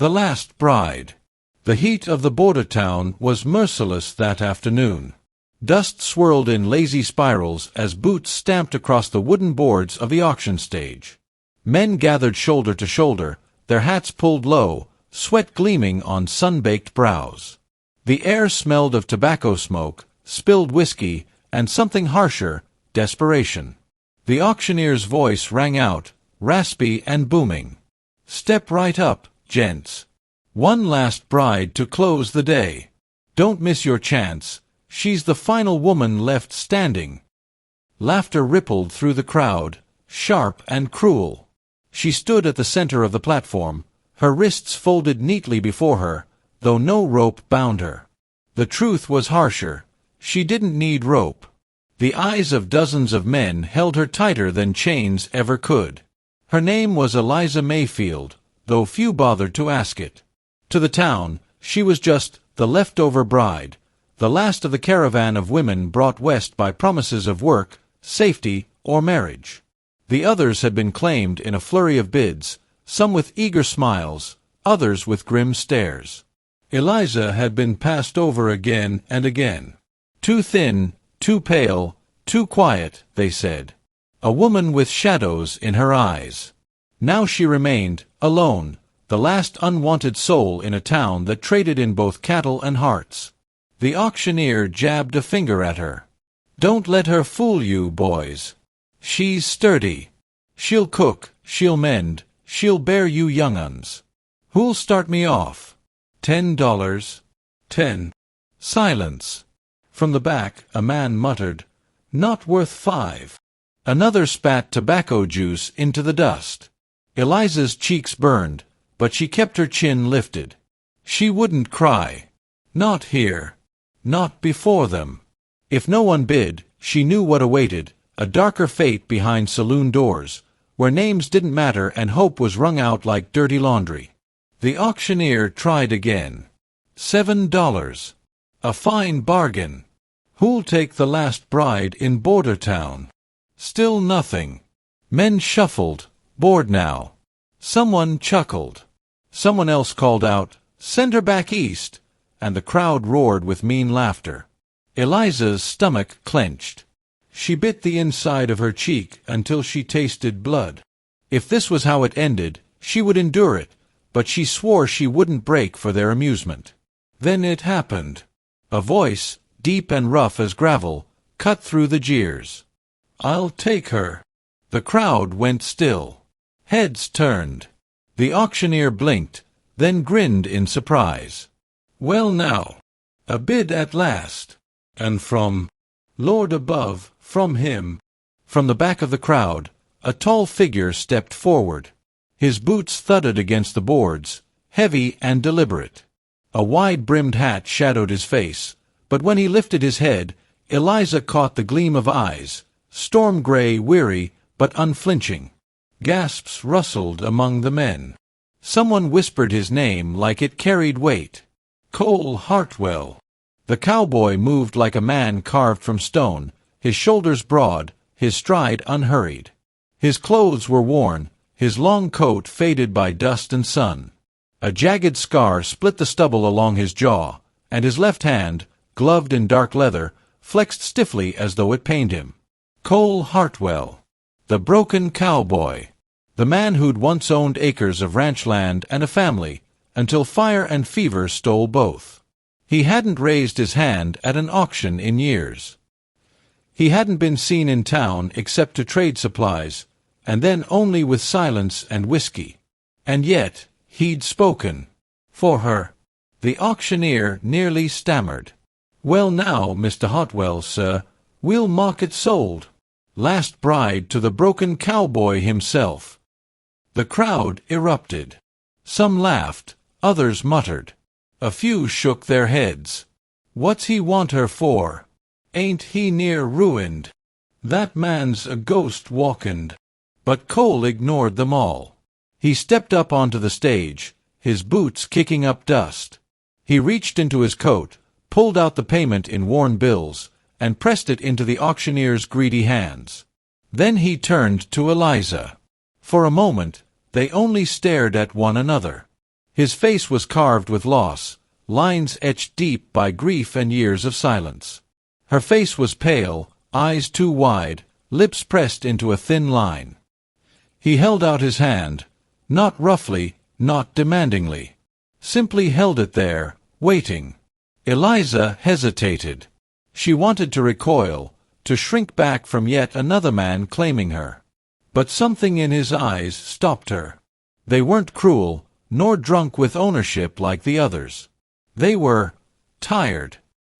The Last Bride. The heat of the border town was merciless that afternoon. Dust swirled in lazy spirals as boots stamped across the wooden boards of the auction stage. Men gathered shoulder to shoulder, their hats pulled low, sweat gleaming on sun-baked brows. The air smelled of tobacco smoke, spilled whiskey, and something harsher, desperation. The auctioneer's voice rang out, raspy and booming. "Step right up, gents. One last bride to close the day. Don't miss your chance. She's the final woman left standing." Laughter rippled through the crowd, sharp and cruel. She stood at the center of the platform, her wrists folded neatly before her, though no rope bound her. The truth was harsher. She didn't need rope. The eyes of dozens of men held her tighter than chains ever could. Her name was Eliza Mayfield, though few bothered to ask it. To the town, she was just the leftover bride, the last of the caravan of women brought west by promises of work, safety, or marriage. The others had been claimed in a flurry of bids, some with eager smiles, others with grim stares. Eliza had been passed over again and again. Too thin, too pale, too quiet, they said. A woman with shadows in her eyes. Now she remained, alone, the last unwanted soul in a town that traded in both cattle and hearts. The auctioneer jabbed a finger at her. "Don't let her fool you, boys. She's sturdy. She'll cook, she'll mend, she'll bear you young uns. Who'll start me off? $10. 10. Silence. From the back, a man muttered, "Not worth 5. Another spat tobacco juice into the dust. Eliza's cheeks burned, but she kept her chin lifted. She wouldn't cry. Not here. Not before them. If no one bid, she knew what awaited, a darker fate behind saloon doors, where names didn't matter and hope was wrung out like dirty laundry. The auctioneer tried again. $7. A fine bargain. Who'll take the last bride in Border Town? Still nothing. Men shuffled, bored now. Someone chuckled. Someone else called out, "Send her back east," and the crowd roared with mean laughter. Eliza's stomach clenched. She bit the inside of her cheek until she tasted blood. If this was how it ended, she would endure it, but she swore she wouldn't break for their amusement. Then it happened. A voice, deep and rough as gravel, cut through the jeers. "I'll take her." The crowd went still. Heads turned. The auctioneer blinked, then grinned in surprise. "Well now, a bid at last. And from Lord above, from him." From the back of the crowd, a tall figure stepped forward. His boots thudded against the boards, heavy and deliberate. A wide-brimmed hat shadowed his face, but when he lifted his head, Eliza caught the gleam of eyes, storm-gray, weary, but unflinching. Gasps rustled among the men. Someone whispered his name like it carried weight. Cole Hartwell. The cowboy moved like a man carved from stone, his shoulders broad, his stride unhurried. His clothes were worn, his long coat faded by dust and sun. A jagged scar split the stubble along his jaw, and his left hand, gloved in dark leather, flexed stiffly as though it pained him. Cole Hartwell. The broken cowboy. The man who'd once owned acres of ranch land and a family, until fire and fever stole both. He hadn't raised his hand at an auction in years. He hadn't been seen in town except to trade supplies, and then only with silence and whiskey. And yet, he'd spoken. For her. The auctioneer nearly stammered. "Well now, Mr. Hartwell, sir, we'll mark it sold. Last bride to the broken cowboy himself." The crowd erupted. Some laughed, others muttered. A few shook their heads. "What's he want her for? Ain't he near ruined? That man's a ghost walkin'." But Cole ignored them all. He stepped up onto the stage, his boots kicking up dust. He reached into his coat, pulled out the payment in worn bills, and pressed it into the auctioneer's greedy hands. Then he turned to Eliza. For a moment, they only stared at one another. His face was carved with loss, lines etched deep by grief and years of silence. Her face was pale, eyes too wide, lips pressed into a thin line. He held out his hand, not roughly, not demandingly. Simply held it there, waiting. Eliza hesitated. She wanted to recoil, to shrink back from yet another man claiming her. But something in his eyes stopped her. They weren't cruel, nor drunk with ownership like the others. They were tired.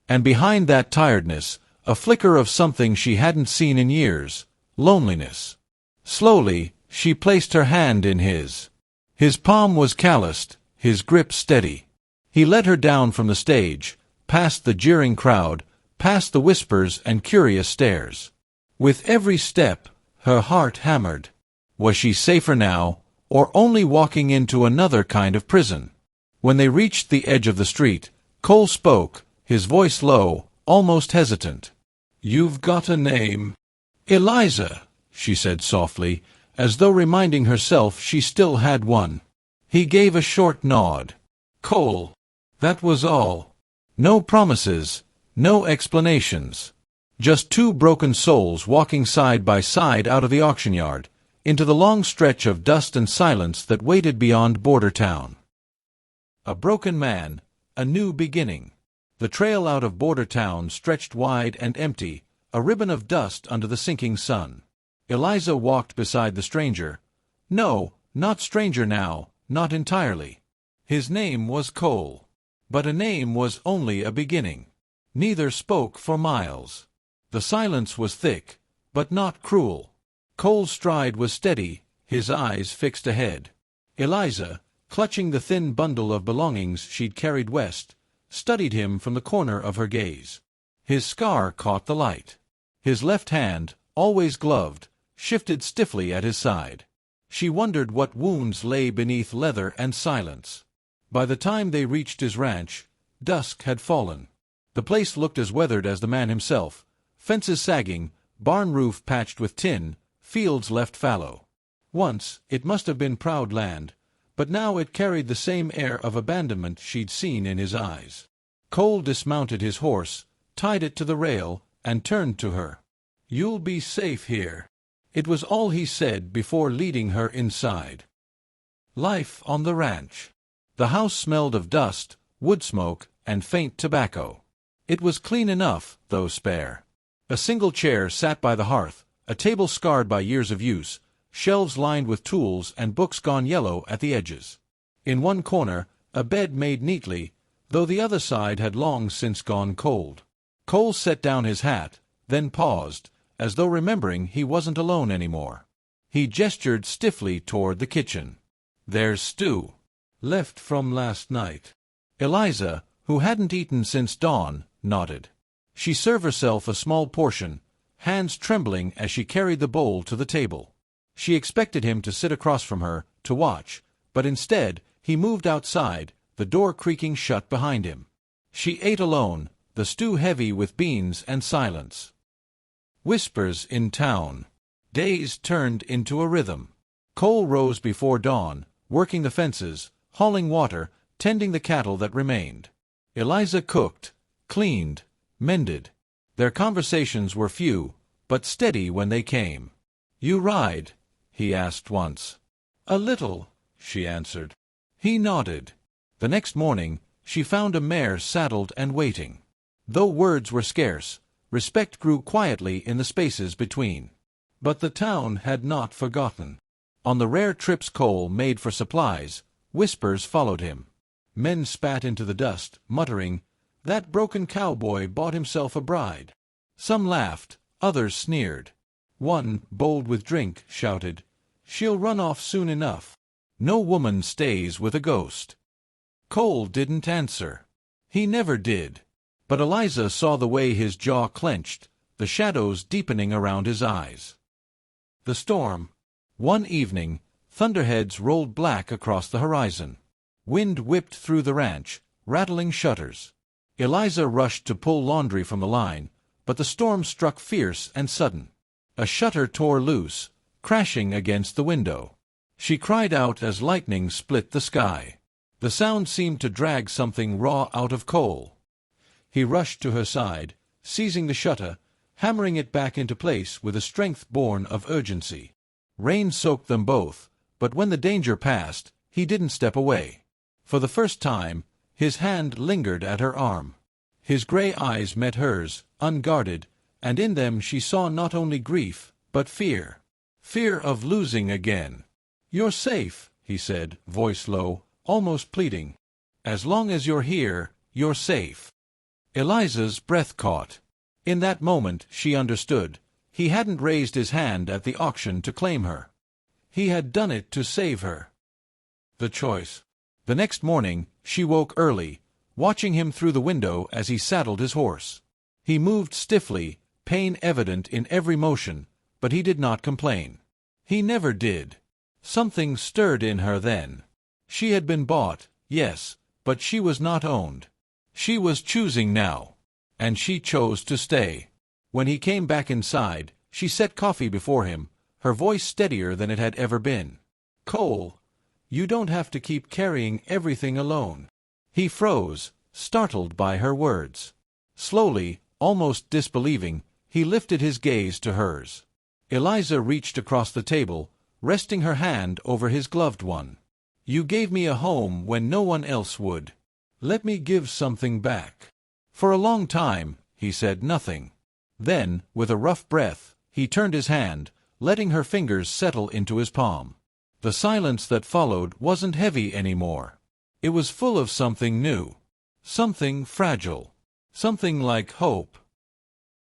And behind that tiredness, a flicker of something she hadn't seen in years, loneliness. Slowly, she placed her hand in his. His palm was calloused, his grip steady. He led her down from the stage, past the jeering crowd, past the whispers and curious stares. With every step, her heart hammered. Was she safer now, or only walking into another kind of prison? When they reached the edge of the street, Cole spoke, his voice low, almost hesitant. "You've got a name." "Eliza," she said softly, as though reminding herself she still had one. He gave a short nod. "Cole." That was all. No promises, no explanations. Just two broken souls walking side by side out of the auction yard, into the long stretch of dust and silence that waited beyond Border Town. A broken man, a new beginning. The trail out of Border Town stretched wide and empty, a ribbon of dust under the sinking sun. Eliza walked beside the stranger. No, not stranger now, not entirely. His name was Cole. But a name was only a beginning. Neither spoke for miles. The silence was thick, but not cruel. Cole's stride was steady, his eyes fixed ahead. Eliza, clutching the thin bundle of belongings she'd carried west, studied him from the corner of her gaze. His scar caught the light. His left hand, always gloved, shifted stiffly at his side. She wondered what wounds lay beneath leather and silence. By the time they reached his ranch, dusk had fallen. The place looked as weathered as the man himself, fences sagging, barn roof patched with tin, fields left fallow. Once, it must have been proud land, but now it carried the same air of abandonment she'd seen in his eyes. Cole dismounted his horse, tied it to the rail, and turned to her. "You'll be safe here." It was all he said before leading her inside. Life on the ranch. The house smelled of dust, wood smoke, and faint tobacco. It was clean enough, though spare. A single chair sat by the hearth, a table scarred by years of use, shelves lined with tools and books gone yellow at the edges. In one corner, a bed made neatly, though the other side had long since gone cold. Cole set down his hat, then paused, as though remembering he wasn't alone anymore. He gestured stiffly toward the kitchen. "There's stew. Left from last night." Eliza, who hadn't eaten since dawn, nodded. She served herself a small portion, hands trembling as she carried the bowl to the table. She expected him to sit across from her, to watch, but instead he moved outside, the door creaking shut behind him. She ate alone, the stew heavy with beans and silence. Whispers in town. Days turned into a rhythm. Cole rose before dawn, working the fences, hauling water, tending the cattle that remained. Eliza cooked, cleaned, mended. Their conversations were few, but steady when they came. "You ride?" he asked once. "A little," she answered. He nodded. The next morning, she found a mare saddled and waiting. Though words were scarce, respect grew quietly in the spaces between. But the town had not forgotten. On the rare trips Cole made for supplies, whispers followed him. Men spat into the dust, muttering, "That broken cowboy bought himself a bride." Some laughed, others sneered. One, bold with drink, shouted, "She'll run off soon enough. No woman stays with a ghost." Cole didn't answer. He never did. But Eliza saw the way his jaw clenched, the shadows deepening around his eyes. The storm. One evening, thunderheads rolled black across the horizon. Wind whipped through the ranch, rattling shutters. Eliza rushed to pull laundry from the line, but the storm struck fierce and sudden. A shutter tore loose, crashing against the window. She cried out as lightning split the sky. The sound seemed to drag something raw out of Cole. He rushed to her side, seizing the shutter, hammering it back into place with a strength born of urgency. Rain soaked them both, but when the danger passed, he didn't step away. For the first time, his hand lingered at her arm. His gray eyes met hers, unguarded, and in them she saw not only grief, but fear. Fear of losing again. "You're safe," he said, voice low, almost pleading. "As long as you're here, you're safe." Eliza's breath caught. In that moment she understood. He hadn't raised his hand at the auction to claim her. He had done it to save her. The choice. The next morning she woke early, watching him through the window as he saddled his horse. He moved stiffly, pain evident in every motion, but he did not complain. He never did. Something stirred in her then. She had been bought, yes, but she was not owned. She was choosing now, and she chose to stay. When he came back inside, she set coffee before him, her voice steadier than it had ever been. "Cole, you don't have to keep carrying everything alone." He froze, startled by her words. Slowly, almost disbelieving, he lifted his gaze to hers. Eliza reached across the table, resting her hand over his gloved one. "You gave me a home when no one else would. Let me give something back." For a long time, he said nothing. Then, with a rough breath, he turned his hand, letting her fingers settle into his palm. The silence that followed wasn't heavy anymore. It was full of something new. Something fragile. Something like hope.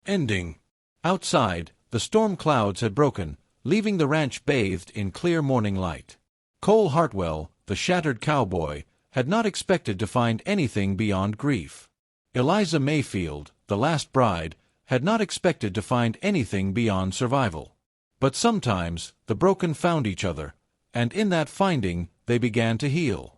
Ending. Outside, the storm clouds had broken, leaving the ranch bathed in clear morning light. Cole Hartwell, the shattered cowboy, had not expected to find anything beyond grief. Eliza Mayfield, the last bride, had not expected to find anything beyond survival. But sometimes the broken found each other, and in that finding they began to heal.